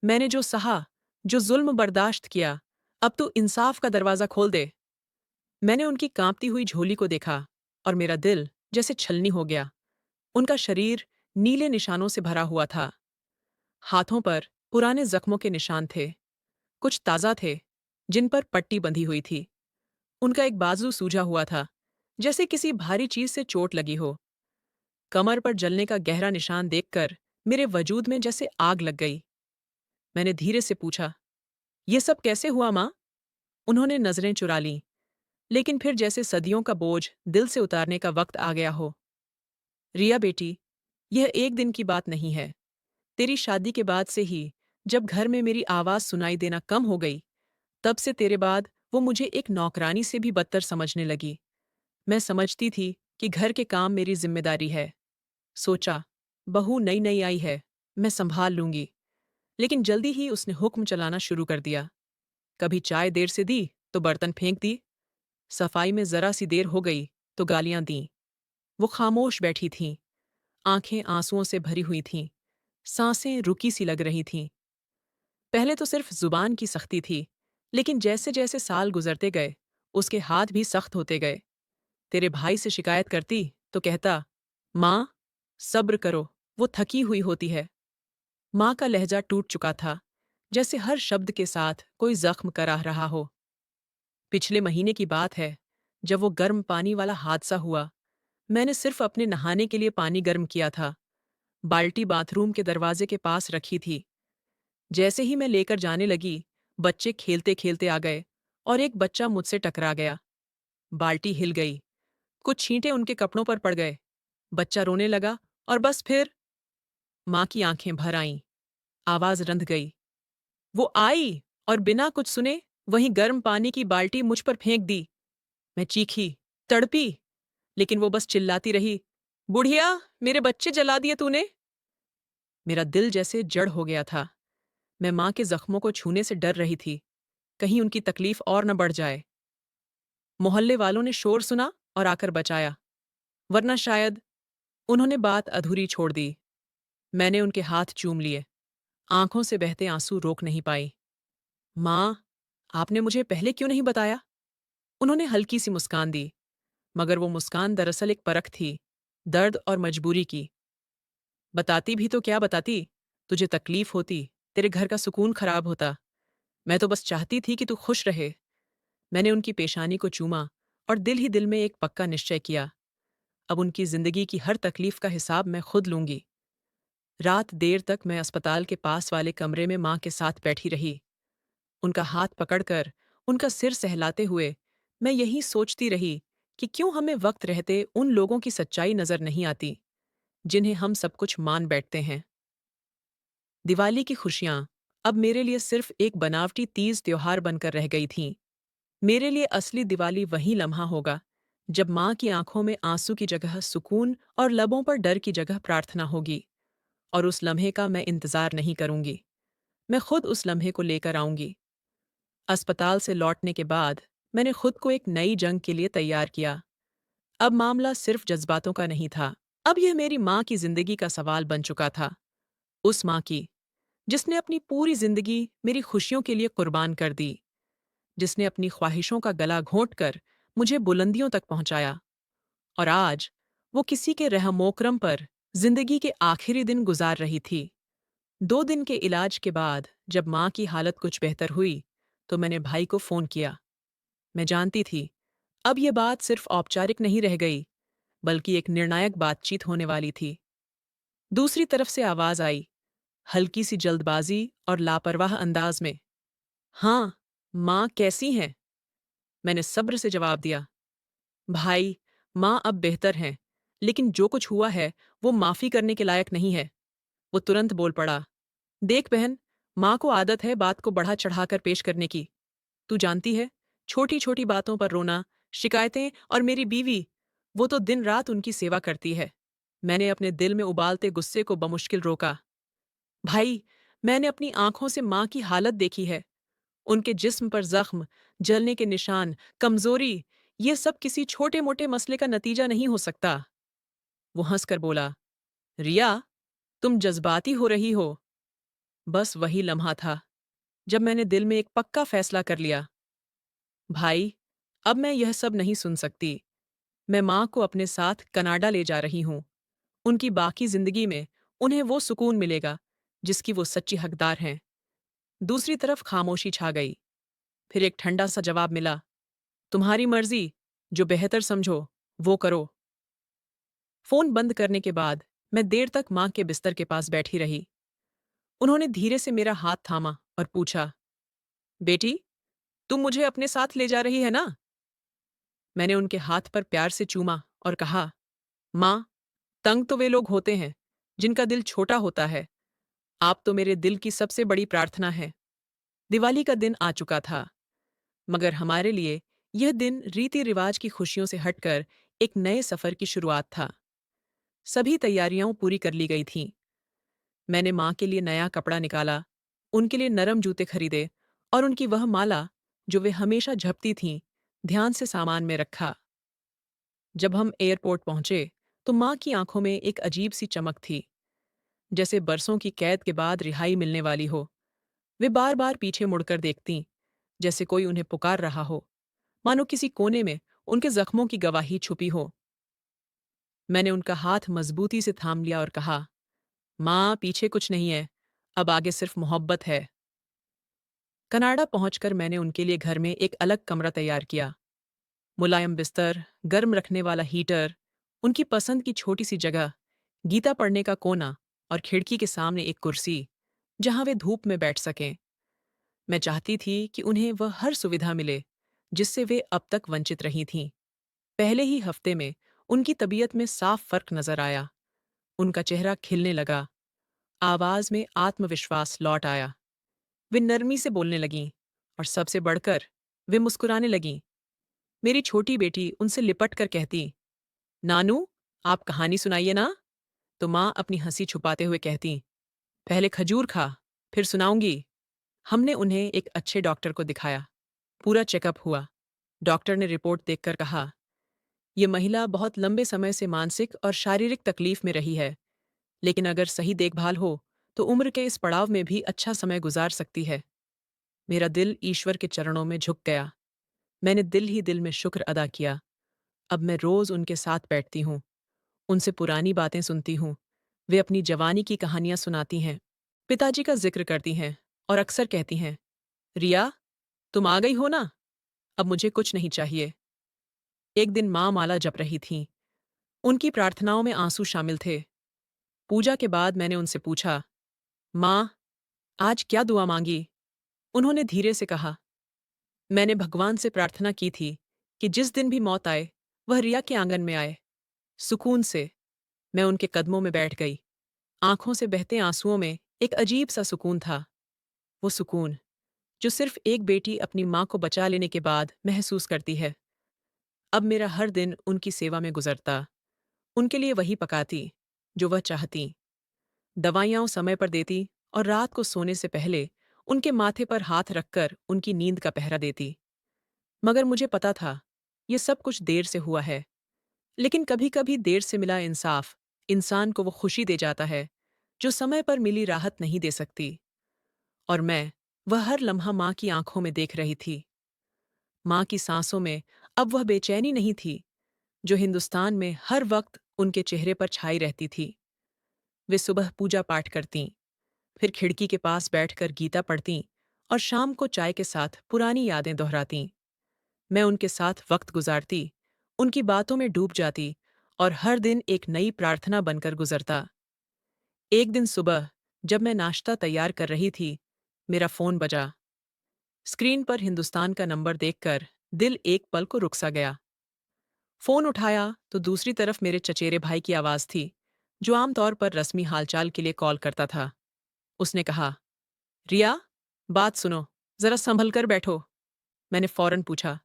मैंने जो सहा, जो जुल्म बर्दाश्त किया, अब तू इंसाफ का दरवाजा खोल दे। मैंने उनकी कांपती हुई झोली को देखा और मेरा दिल जैसे छलनी हो गया। उनका शरीर नीले निशानों से भरा हुआ था। हाथों पर पुराने जख्मों के निशान थे, कुछ ताज़ा थे, जिन पर पट्टी बंधी हुई थी। उनका एक बाजू सूजा हुआ था, जैसे किसी भारी चीज से चोट लगी हो। कमर पर जलने का गहरा निशान देखकर मेरे वजूद में जैसे आग लग गई। मैंने धीरे से पूछा, ये सब कैसे हुआ माँ? उन्होंने नजरें चुरा लीं, लेकिन फिर जैसे सदियों का बोझ दिल से उतारने का वक्त आ गया हो। रिया बेटी, यह एक दिन की बात नहीं है। तेरी शादी के बाद से ही, जब घर में मेरी आवाज सुनाई देना कम हो गई, तब से तेरे बाद वो मुझे एक नौकरानी से भी बदतर समझने लगी। मैं समझती थी कि घर के काम मेरी जिम्मेदारी है। सोचा, बहू नई नई आई है, मैं संभाल लूंगी। लेकिन जल्दी ही उसने हुक्म चलाना शुरू कर दिया। कभी चाय देर से दी तो बर्तन फेंक दी, सफाई में जरा सी देर हो गई तो गालियां दी। वो खामोश बैठी थीं, आंखें आंसुओं से भरी हुई थीं, सांसें रुकी सी लग रही थीं। पहले तो सिर्फ जुबान की सख्ती थी, लेकिन जैसे जैसे साल गुजरते गए, उसके हाथ भी सख्त होते गए। तेरे भाई से शिकायत करती तो कहता, माँ, सब्र करो, वो थकी हुई होती है। माँ का लहजा टूट चुका था, जैसे हर शब्द के साथ कोई जख्म कराह रहा हो। पिछले महीने की बात है, जब वो गर्म पानी वाला हादसा हुआ। मैंने सिर्फ अपने नहाने के लिए पानी गर्म किया था। बाल्टी बाथरूम के दरवाजे के पास रखी थी। जैसे ही मैं लेकर जाने लगी, बच्चे खेलते खेलते आ गए और एक बच्चा मुझसे टकरा गया। बाल्टी हिल गई, कुछ छींटे उनके कपड़ों पर पड़ गए। बच्चा रोने लगा और बस फिर माँ की आंखें भर आईं, आवाज रंध गई। वो आई और बिना कुछ सुने वहीं गर्म पानी की बाल्टी मुझ पर फेंक दी। मैं चीखी, तड़पी, लेकिन वो बस चिल्लाती रही, बुढ़िया, मेरे बच्चे जला दिए तूने। मेरा दिल जैसे जड़ हो गया था। मैं माँ के जख्मों को छूने से डर रही थी, कहीं उनकी तकलीफ और न बढ़ जाए। मोहल्ले वालों ने शोर सुना और आकर बचाया, वरना शायद। उन्होंने बात अधूरी छोड़ दी। मैंने उनके हाथ चूम लिए, आंखों से बहते आंसू रोक नहीं पाई। माँ, आपने मुझे पहले क्यों नहीं बताया? उन्होंने हल्की सी मुस्कान दी, मगर वो मुस्कान दरअसल एक परख थी, दर्द और मजबूरी की। बताती भी तो क्या बताती? तुझे तकलीफ होती, तेरे घर का सुकून खराब होता। मैं तो बस चाहती थी कि तू खुश रहे। मैंने उनकी पेशानी को चूमा और दिल ही दिल में एक पक्का निश्चय किया, अब उनकी जिंदगी की हर तकलीफ का हिसाब मैं खुद लूंगी। रात देर तक मैं अस्पताल के पास वाले कमरे में माँ के साथ बैठी रही, उनका हाथ पकड़कर, उनका सिर सहलाते हुए। मैं यही सोचती रही कि क्यों हमें वक्त रहते उन लोगों की सच्चाई नजर नहीं आती, जिन्हें हम सब कुछ मान बैठते हैं। दिवाली की खुशियां अब मेरे लिए सिर्फ एक बनावटी तीज त्योहार बनकर रह गई थीं। मेरे लिए असली दिवाली वही लम्हा होगा, जब माँ की आंखों में आंसू की जगह सुकून और लबों पर डर की जगह प्रार्थना होगी। और उस लम्हे का मैं इंतजार नहीं करूंगी, मैं खुद उस लम्हे को लेकर आऊंगी। अस्पताल से लौटने के बाद मैंने खुद को एक नई जंग के लिए तैयार किया। अब मामला सिर्फ जज्बातों का नहीं था, अब यह मेरी माँ की जिंदगी का सवाल बन चुका था। उस माँ की, जिसने अपनी पूरी जिंदगी मेरी खुशियों के लिए कुर्बान कर दी, जिसने अपनी ख्वाहिशों का गला घोंटकर मुझे बुलंदियों तक पहुंचाया। और आज वो किसी के रहमोकरम पर जिंदगी के आखिरी दिन गुजार रही थी। 2 दिन के इलाज के बाद जब माँ की हालत कुछ बेहतर हुई, तो मैंने भाई को फ़ोन किया। मैं जानती थी, अब ये बात सिर्फ़ औपचारिक नहीं रह गई, बल्कि एक निर्णायक बातचीत होने वाली थी। दूसरी तरफ से आवाज़ आई, हल्की सी जल्दबाज़ी और लापरवाह अंदाज़ में। हाँ, माँ कैसी हैं? मैंने सब्र से जवाब दिया। भाई, माँ अब बेहतर हैं, लेकिन जो कुछ हुआ है, वो माफ़ी करने के लायक नहीं है। वो तुरंत बोल पड़ा। देख बहन, माँ को आदत है बात को बढ़ा चढ़ाकर पेश करने की। तू जानती है, छोटी-छोटी बातों पर रोना, शिकायतें और मेरी बीवी, वो तो दिन-रात उनकी सेवा करती है। मैंने अपने दिल में उबालते गुस्से को बमुश्किल रोका। भाई, मैंने अपनी आँखों से माँ की हालत देखी है। उनके जिस्म पर ज़ख्म, जलने के निशान, कमज़ोरी, ये सब किसी छोटे-मोटे मसले का नतीजा नहीं हो सकता। वो हँसकर बोला, रिया, तुम जज़्बाती हो रही हो। बस वही लम्हा था, जब मैंने दिल में एक पक्का फ़ैसला कर लिया। भाई, अब मैं यह सब नहीं सुन सकती। मैं माँ को अपने साथ कनाडा ले जा रही हूँ। उनकी बाकी ज़िंदगी में उन्हें वो सुकून मिलेगा, जिसकी वो सच्ची हकदार हैं। दूसरी तरफ खामोशी छा गई। फिर एक ठंडा सा जवाब मिला, तुम्हारी मर्ज़ी, जो बेहतर समझो, वो करो। फ़ोन बंद करने के बाद मैं देर तक माँ के बिस्तर के पास बैठी रही। उन्होंने धीरे से मेरा हाथ थामा और पूछा, बेटी, तुम मुझे अपने साथ ले जा रही है ना? मैंने उनके हाथ पर प्यार से चूमा और कहा, माँ, तंग तो वे लोग होते हैं, जिनका दिल छोटा होता है। आप तो मेरे दिल की सबसे बड़ी प्रार्थना हैं। दिवाली का दिन आ चुका था, मगर हमारे लिए यह दिन रीति-रिवाज की खुशियों से हटकर एक नए सफ़र की शुरुआत था। सभी तैयारियां पूरी कर ली गई थीं। मैंने माँ के लिए नया कपड़ा निकाला, उनके लिए नरम जूते खरीदे और उनकी वह माला, जो वे हमेशा झपती थीं, ध्यान से सामान में रखा। जब हम एयरपोर्ट पहुंचे, तो माँ की आंखों में एक अजीब सी चमक थी, जैसे बरसों की कैद के बाद रिहाई मिलने वाली हो। वे बार-बार पीछे मुड़कर देखतीं, जैसे कोई उन्हें पुकार रहा हो, मानो किसी कोने में उनके जख्मों की गवाही छुपी हो। मैंने उनका हाथ मजबूती से थाम लिया और कहा, माँ, पीछे कुछ नहीं है, अब आगे सिर्फ मोहब्बत है। कनाडा पहुंचकर मैंने उनके लिए घर में एक अलग कमरा तैयार किया। मुलायम बिस्तर, गर्म रखने वाला हीटर, उनकी पसंद की छोटी सी जगह, गीता पढ़ने का कोना और खिड़की के सामने एक कुर्सी, जहां वे धूप में बैठ सकें। मैं चाहती थी कि उन्हें वह हर सुविधा मिले, जिससे वे अब तक वंचित रही थीं। पहले ही हफ्ते में उनकी तबीयत में साफ फर्क नजर आया। उनका चेहरा खिलने लगा, आवाज में आत्मविश्वास लौट आया। वे नरमी से बोलने लगीं और सबसे बढ़कर वे मुस्कुराने लगीं। मेरी छोटी बेटी उनसे लिपट कर कहती, नानू, आप कहानी सुनाइए ना? तो माँ अपनी हंसी छुपाते हुए कहती, पहले खजूर खा, फिर सुनाऊंगी। हमने उन्हें एक अच्छे डॉक्टर को दिखाया। पूरा चेकअप हुआ। डॉक्टर ने रिपोर्ट देखकर कहा, ये महिला बहुत लंबे समय से मानसिक और शारीरिक तकलीफ में रही है, लेकिन अगर सही देखभाल हो, तो उम्र के इस पड़ाव में भी अच्छा समय गुजार सकती है। मेरा दिल ईश्वर के चरणों में झुक गया। मैंने दिल ही दिल में शुक्र अदा किया। अब मैं रोज उनके साथ बैठती हूँ, उनसे पुरानी बातें सुनती हूँ। वे अपनी जवानी की कहानियां सुनाती हैं, पिताजी का जिक्र करती हैं और अक्सर कहती हैं, रिया, तुम आ गई हो ना? अब मुझे कुछ नहीं चाहिए। एक दिन माँ माला जप रही थीं। उनकी प्रार्थनाओं में आंसू शामिल थे। पूजा के बाद मैंने उनसे पूछा, माँ, आज क्या दुआ मांगी? उन्होंने धीरे से कहा, मैंने भगवान से प्रार्थना की थी कि जिस दिन भी मौत आए, वह रिया के आंगन में आए, सुकून से। मैं उनके कदमों में बैठ गई। आंखों से बहते आंसुओं में एक अजीब सा सुकून था। वो सुकून, जो सिर्फ एक बेटी अपनी माँ को बचा लेने के बाद महसूस करती है। अब मेरा हर दिन उनकी सेवा में गुजरता। उनके लिए वही पकाती, जो वह चाहती। दवाइयाँ समय पर देती और रात को सोने से पहले उनके माथे पर हाथ रखकर उनकी नींद का पहरा देती। मगर मुझे पता था, ये सब कुछ देर से हुआ है। लेकिन कभी-कभी देर से मिला इंसाफ इंसान को वो खुशी दे जाता है, जो समय पर मिली राहत नहीं दे सकती। और मैं वह हर लम्हा माँ की आंखों में देख रही थी। माँ की सांसों में अब वह बेचैनी नहीं थी, जो हिंदुस्तान में हर वक्त उनके चेहरे पर छाई रहती थी। वे सुबह पूजा पाठ करतीं, फिर खिड़की के पास बैठकर गीता पढ़तीं और शाम को चाय के साथ पुरानी यादें दोहरातीं। मैं उनके साथ वक्त गुजारती, उनकी बातों में डूब जाती और हर दिन एक नई प्रार्थना बनकर गुजरता। एक दिन सुबह जब मैं नाश्ता तैयार कर रही थी, मेरा फोन बजा। स्क्रीन पर हिंदुस्तान का नंबर देखकर दिल एक पल को रुक सा गया। फोन उठाया तो दूसरी तरफ मेरे चचेरे भाई की आवाज थी, जो आमतौर पर रस्मी हालचाल के लिए कॉल करता था। उसने कहा, रिया, बात सुनो, जरा संभल कर बैठो। मैंने फौरन पूछा,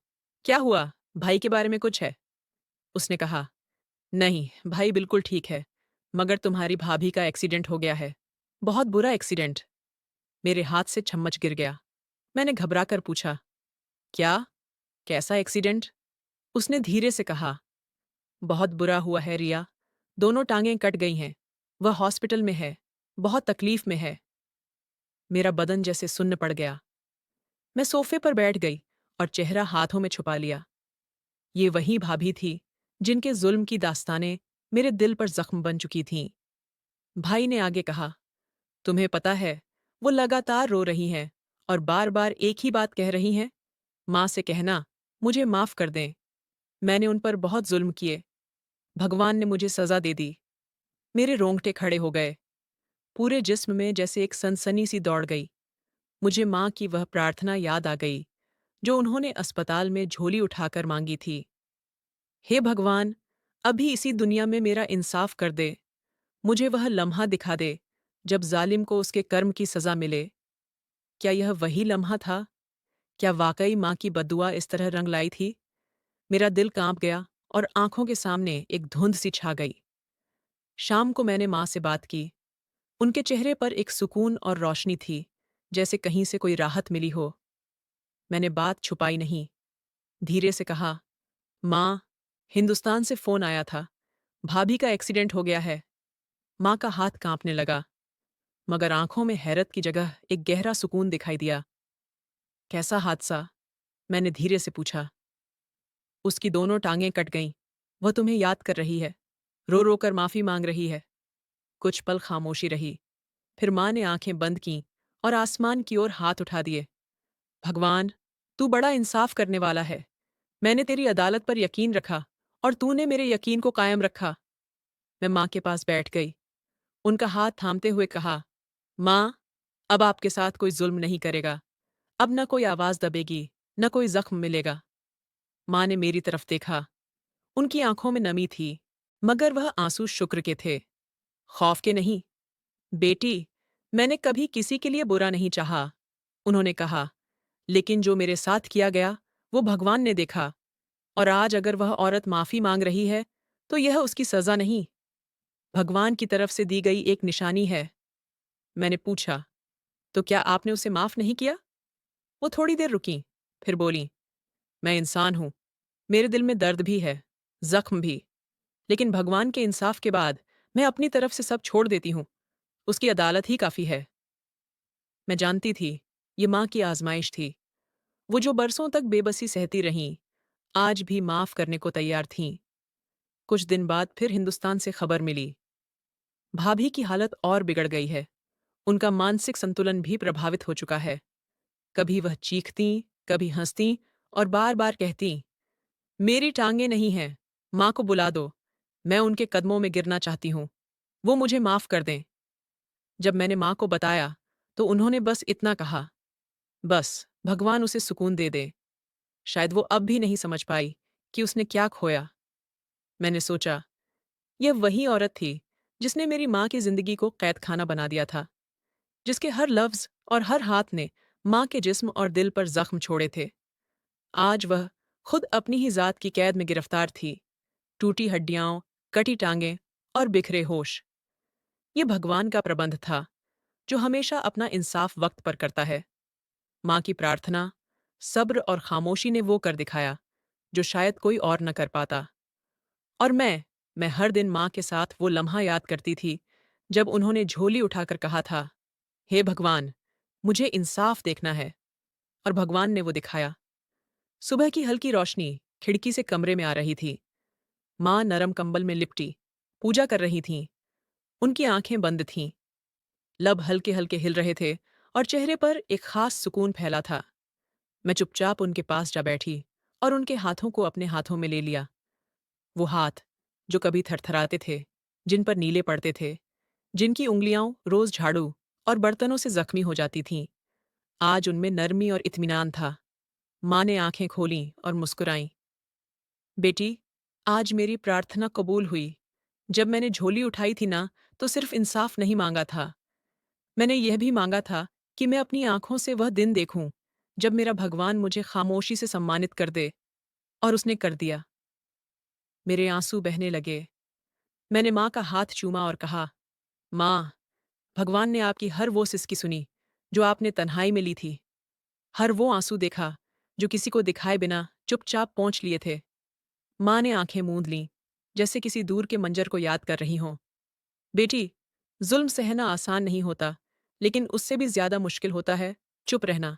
क्या हुआ? भाई के बारे में कुछ है? उसने कहा, नहीं, भाई बिल्कुल ठीक है, मगर तुम्हारी भाभी का एक्सीडेंट हो गया है। बहुत बुरा एक्सीडेंट। मेरे हाथ से चम्मच गिर गया। मैंने घबराकर पूछा, क्या? कैसा एक्सीडेंट? उसने धीरे से कहा, बहुत बुरा हुआ है रिया, दोनों टांगें कट गई हैं। वह हॉस्पिटल में है, बहुत तकलीफ में है। मेरा बदन जैसे सुन्न पड़ गया। मैं सोफे पर बैठ गई और चेहरा हाथों में छुपा लिया। ये वही भाभी थी जिनके जुल्म की दास्तानें मेरे दिल पर जख्म बन चुकी थीं। भाई ने आगे कहा, तुम्हें पता है, वो लगातार रो रही हैं और बार बार एक ही बात कह रही हैं, माँ से कहना, मुझे माफ कर दें, मैंने उन पर बहुत जुल्म किए, भगवान ने मुझे सजा दे दी। मेरे रोंगटे खड़े हो गए। पूरे जिस्म में जैसे एक सनसनी सी दौड़ गई। मुझे माँ की वह प्रार्थना याद आ गई जो उन्होंने अस्पताल में झोली उठाकर मांगी थी। हे भगवान, अभी इसी दुनिया में मेरा इंसाफ कर दे, मुझे वह लम्हा दिखा दे जब जालिम को उसके कर्म की सजा मिले। क्या यह वही लम्हा था? क्या वाकई माँ की बद्दुआ इस तरह रंग लाई थी? मेरा दिल कांप गया और आंखों के सामने एक धुंध सी छा गई। शाम को मैंने माँ से बात की। उनके चेहरे पर एक सुकून और रोशनी थी, जैसे कहीं से कोई राहत मिली हो। मैंने बात छुपाई नहीं, धीरे से कहा, माँ, हिंदुस्तान से फोन आया था, भाभी का एक्सीडेंट हो गया है। माँ का हाथ कांपने लगा, मगर आंखों में हैरत की जगह एक गहरा सुकून दिखाई दिया। कैसा हादसा? मैंने धीरे से पूछा। उसकी दोनों टांगें कट गईं। वह तुम्हें याद कर रही है, रो रो कर माफी मांग रही है। कुछ पल खामोशी रही, फिर माँ ने आंखें बंद कीं और आसमान की ओर हाथ उठा दिए। भगवान, तू बड़ा इंसाफ करने वाला है। मैंने तेरी अदालत पर यकीन रखा और तूने मेरे यकीन को कायम रखा। मैं माँ के पास बैठ गई, उनका हाथ थामते हुए कहा, माँ, अब आपके साथ कोई जुल्म नहीं करेगा। अब न कोई आवाज दबेगी, न कोई जख्म मिलेगा। माँ ने मेरी तरफ देखा। उनकी आंखों में नमी थी, मगर वह आंसू शुक्र के थे, खौफ के नहीं। बेटी, मैंने कभी किसी के लिए बुरा नहीं चाहा, उन्होंने कहा, लेकिन जो मेरे साथ किया गया, वो भगवान ने देखा। और आज अगर वह औरत माफी मांग रही है, तो यह उसकी सजा नहीं, भगवान की तरफ से दी गई एक निशानी है। मैंने पूछा, तो क्या आपने उसे माफ नहीं किया? वो थोड़ी देर रुकीं, फिर बोलीं, मैं इंसान हूं, मेरे दिल में दर्द भी है, जख्म भी, लेकिन भगवान के इंसाफ के बाद मैं अपनी तरफ से सब छोड़ देती हूँ। उसकी अदालत ही काफी है। मैं जानती थी, ये माँ की आजमाइश थी। वो जो बरसों तक बेबसी सहती रहीं, आज भी माफ करने को तैयार थीं। कुछ दिन बाद फिर हिंदुस्तान से खबर मिली, भाभी की हालत और बिगड़ गई है। उनका मानसिक संतुलन भी प्रभावित हो चुका है। कभी वह चीखती, कभी हंसती और बार बार कहती, मेरी टांगें नहीं हैं, माँ को बुला दो, मैं उनके कदमों में गिरना चाहती हूँ, वो मुझे माफ कर दें। जब मैंने माँ को बताया, तो उन्होंने बस इतना कहा, बस भगवान उसे सुकून दे दे। शायद वो अब भी नहीं समझ पाई कि उसने क्या खोया। मैंने सोचा, यह वही औरत थी जिसने मेरी माँ की जिंदगी को कैद खाना बना दिया था, जिसके हर लफ्ज और हर हाथ ने माँ के जिस्म और दिल पर जख्म छोड़े थे। आज वह खुद अपनी ही जात की कैद में गिरफ्तार थी, टूटी हड्डियां, कटी टांगें और बिखरे होश। ये भगवान का प्रबंध था, जो हमेशा अपना इंसाफ वक्त पर करता है। माँ की प्रार्थना, सब्र और खामोशी ने वो कर दिखाया जो शायद कोई और न कर पाता। और मैं हर दिन माँ के साथ वो लम्हा याद करती थी जब उन्होंने झोली उठाकर कहा था, हे भगवान, मुझे इंसाफ देखना है। और भगवान ने वो दिखाया। सुबह की हल्की रोशनी खिड़की से कमरे में आ रही थी। माँ नरम कंबल में लिपटी पूजा कर रही थीं। उनकी आंखें बंद थीं, लब हल्के हल्के हिल रहे थे और चेहरे पर एक खास सुकून फैला था। मैं चुपचाप उनके पास जा बैठी और उनके हाथों को अपने हाथों में ले लिया। वो हाथ, जो कभी थरथराते थे, जिन पर नीले पड़ते थे, जिनकी उंगलियां रोज झाड़ू और बर्तनों से जख्मी हो जाती थीं, आज उनमें नरमी और इत्मीनान था। माँ ने आंखें खोलीं और मुस्कुराईं। बेटी, आज मेरी प्रार्थना कबूल हुई। जब मैंने झोली उठाई थी ना, तो सिर्फ इंसाफ नहीं मांगा था। मैंने यह भी मांगा था कि मैं अपनी आंखों से वह दिन देखूं, जब मेरा भगवान मुझे खामोशी से सम्मानित कर दे। और उसने कर दिया। मेरे आंसू बहने लगे। मैंने माँ का हाथ चूमा और कहा, माँ, भगवान ने आपकी हर वो सिसकी सुनी, जो आपने तन्हाई में ली थी। हर वो आंसू देखा, जो किसी को दिखाए बिना चुपचाप पहुंच लिए थे। माँ ने आंखें मूंद लीं, जैसे किसी दूर के मंजर को याद कर रही हों। बेटी, जुल्म सहना आसान नहीं होता, लेकिन उससे भी ज्यादा मुश्किल होता है चुप रहना।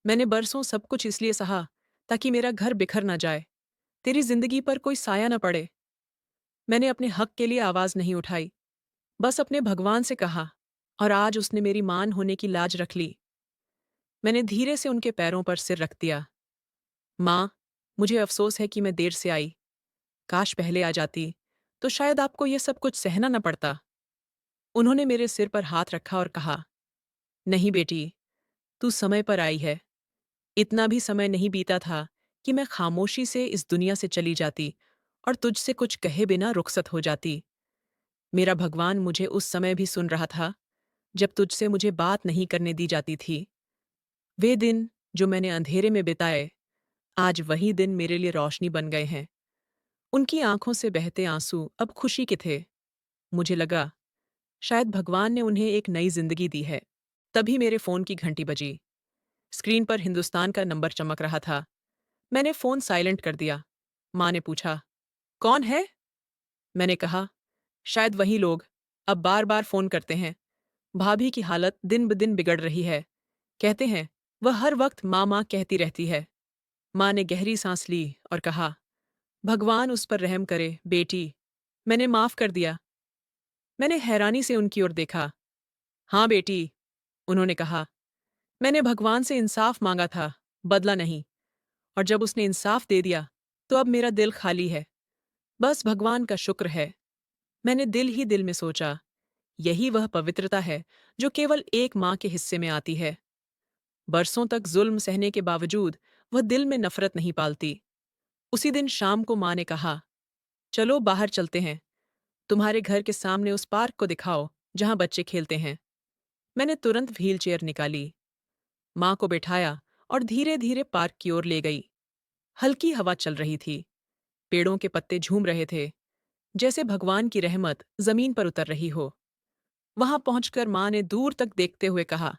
मैंने बरसों सब कुछ इसलिए सहा, ताकि मेरा घर बिखर ना जाए, तेरी जिंदगी पर कोई साया न पड़े। मैंने अपने हक के लिए आवाज नहीं उठाई, बस अपने भगवान से कहा, और आज उसने मेरी मान होने की लाज रख ली। मैंने धीरे से उनके पैरों पर सिर रख दिया। माँ, मुझे अफसोस है कि मैं देर से आई। काश पहले आ जाती, तो शायद आपको यह सब कुछ सहना न पड़ता। उन्होंने मेरे सिर पर हाथ रखा और कहा, नहीं बेटी, तू समय पर आई है। इतना भी समय नहीं बीता था कि मैं खामोशी से इस दुनिया से चली जाती और तुझसे कुछ कहे बिना रुखसत हो जाती। मेरा भगवान मुझे उस समय भी सुन रहा था, जब तुझसे मुझे बात नहीं करने दी जाती थी। वे दिन जो मैंने अंधेरे में बिताए, आज वही दिन मेरे लिए रोशनी बन गए हैं। उनकी आंखों से बहते आंसू अब खुशी के थे। मुझे लगा, शायद भगवान ने उन्हें एक नई जिंदगी दी है। तभी मेरे फोन की घंटी बजी। स्क्रीन पर हिंदुस्तान का नंबर चमक रहा था। मैंने फोन साइलेंट कर दिया। माँ ने पूछा, कौन है? मैंने कहा, शायद वही लोग अब बार बार फोन करते हैं। भाभी की हालत दिन ब दिन बिगड़ रही है। कहते हैं वह हर वक्त माँ माँ कहती रहती है। माँ ने गहरी सांस ली और कहा, भगवान उस पर रहम करे बेटी। मैंने माफ कर दिया। मैंने हैरानी से उनकी ओर देखा। हाँ बेटी, उन्होंने कहा, मैंने भगवान से इंसाफ मांगा था, बदला नहीं। और जब उसने इंसाफ दे दिया, तो अब मेरा दिल खाली है। बस भगवान का शुक्र है। मैंने दिल ही दिल में सोचा, यही वह पवित्रता है जो केवल एक माँ के हिस्से में आती है। बरसों तक जुल्म सहने के बावजूद वह दिल में नफरत नहीं पालती। उसी दिन शाम को माँ ने कहा, चलो बाहर चलते हैं। तुम्हारे घर के सामने उस पार्क को दिखाओ, जहां बच्चे खेलते हैं। मैंने तुरंत व्हील चेयर निकाली, माँ को बिठाया और धीरे धीरे पार्क की ओर ले गई। हल्की हवा चल रही थी, पेड़ों के पत्ते झूम रहे थे, जैसे भगवान की रहमत जमीन पर उतर रही हो। वहां पहुंचकर माँ ने दूर तक देखते हुए कहा,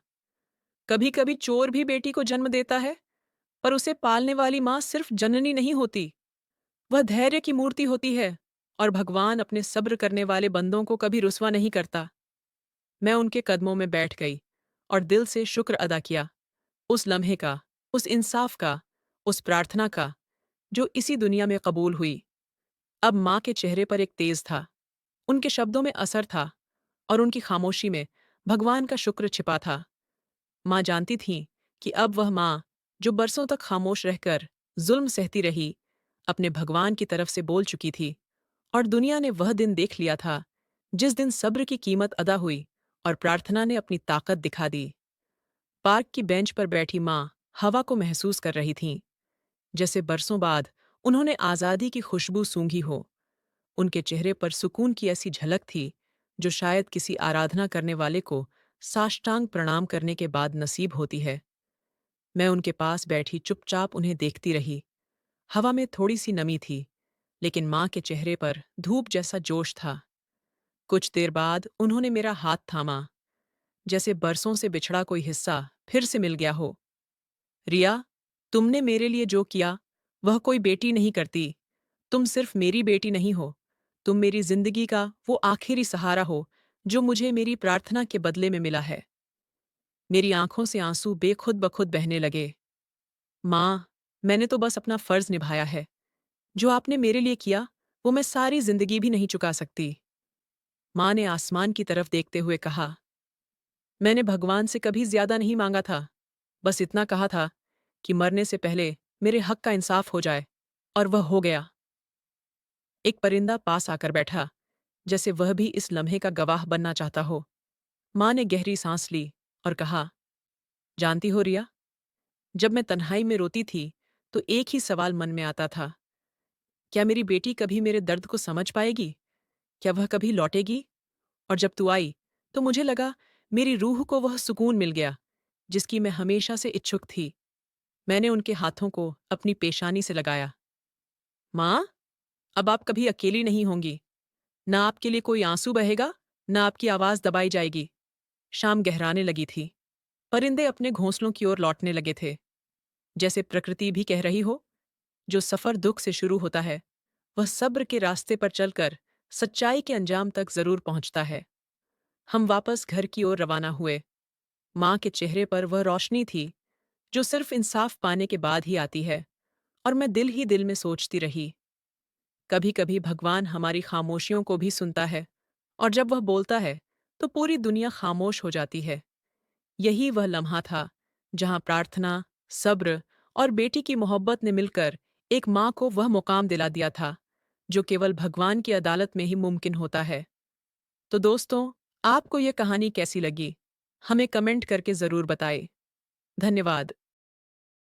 कभी कभी चोर भी बेटी को जन्म देता है, पर उसे पालने वाली माँ सिर्फ जननी नहीं होती, वह धैर्य की मूर्ति होती है। और भगवान अपने सब्र करने वाले बंदों को कभी रुस्वा नहीं करता। मैं उनके कदमों में बैठ गई और दिल से शुक्र अदा किया, उस लम्हे का, उस इंसाफ का, उस प्रार्थना का, जो इसी दुनिया में कबूल हुई। अब माँ के चेहरे पर एक तेज था, उनके शब्दों में असर था, और उनकी खामोशी में भगवान का शुक्र छिपा था। माँ जानती थी कि अब वह माँ, जो बरसों तक खामोश रहकर जुल्म सहती रही, अपने भगवान की तरफ से बोल चुकी थी। और दुनिया ने वह दिन देख लिया था, जिस दिन सब्र की कीमत अदा हुई और प्रार्थना ने अपनी ताकत दिखा दी। पार्क की बेंच पर बैठी माँ हवा को महसूस कर रही थीं, जैसे बरसों बाद उन्होंने आज़ादी की खुशबू सूंघी हो। उनके चेहरे पर सुकून की ऐसी झलक थी, जो शायद किसी आराधना करने वाले को साष्टांग प्रणाम करने के बाद नसीब होती है। मैं उनके पास बैठी चुपचाप उन्हें देखती रही। हवा में थोड़ी सी नमी थी, लेकिन माँ के चेहरे पर धूप जैसा जोश था। कुछ देर बाद उन्होंने मेरा हाथ थामा, जैसे बरसों से बिछड़ा कोई हिस्सा फिर से मिल गया हो। रिया, तुमने मेरे लिए जो किया, वह कोई बेटी नहीं करती। तुम सिर्फ मेरी बेटी नहीं हो, तुम मेरी जिंदगी का वो आखिरी सहारा हो, जो मुझे मेरी प्रार्थना के बदले में मिला है। मेरी आंखों से आंसू बेखुद बखुद बहने लगे। माँ, मैंने तो बस अपना फर्ज निभाया है। जो आपने मेरे लिए किया, वो मैं सारी जिंदगी भी नहीं चुका सकती। माँ ने आसमान की तरफ देखते हुए कहा, मैंने भगवान से कभी ज्यादा नहीं मांगा था, बस इतना कहा था कि मरने से पहले मेरे हक का इंसाफ हो जाए, और वह हो गया। एक परिंदा पास आकर बैठा, जैसे वह भी इस लम्हे का गवाह बनना चाहता हो। माँ ने गहरी सांस ली और कहा, जानती हो रिया, जब मैं तन्हाई में रोती थी तो एक ही सवाल मन में आता था, क्या मेरी बेटी कभी मेरे दर्द को समझ पाएगी? क्या वह कभी लौटेगी? और जब तू आई तो मुझे लगा मेरी रूह को वह सुकून मिल गया जिसकी मैं हमेशा से इच्छुक थी। मैंने उनके हाथों को अपनी पेशानी से लगाया। माँ, अब आप कभी अकेली नहीं होंगी। ना आपके लिए कोई आंसू बहेगा, ना आपकी आवाज दबाई जाएगी। शाम गहराने लगी थी। परिंदे अपने घोंसलों की ओर लौटने लगे थे, जैसे प्रकृति भी कह रही हो, जो सफर दुख से शुरू होता है वह सब्र के रास्ते पर चलकर सच्चाई के अंजाम तक जरूर पहुंचता है। हम वापस घर की ओर रवाना हुए। माँ के चेहरे पर वह रोशनी थी जो सिर्फ इंसाफ पाने के बाद ही आती है, और मैं दिल ही दिल में सोचती रही, कभी कभी भगवान हमारी खामोशियों को भी सुनता है, और जब वह बोलता है तो पूरी दुनिया खामोश हो जाती है। यही वह लम्हा था जहां प्रार्थना, सब्र और बेटी की मोहब्बत ने मिलकर एक माँ को वह मुकाम दिला दिया था जो केवल भगवान की अदालत में ही मुमकिन होता है। तो दोस्तों, आपको यह कहानी कैसी लगी? हमें कमेंट करके जरूर बताएं। धन्यवाद।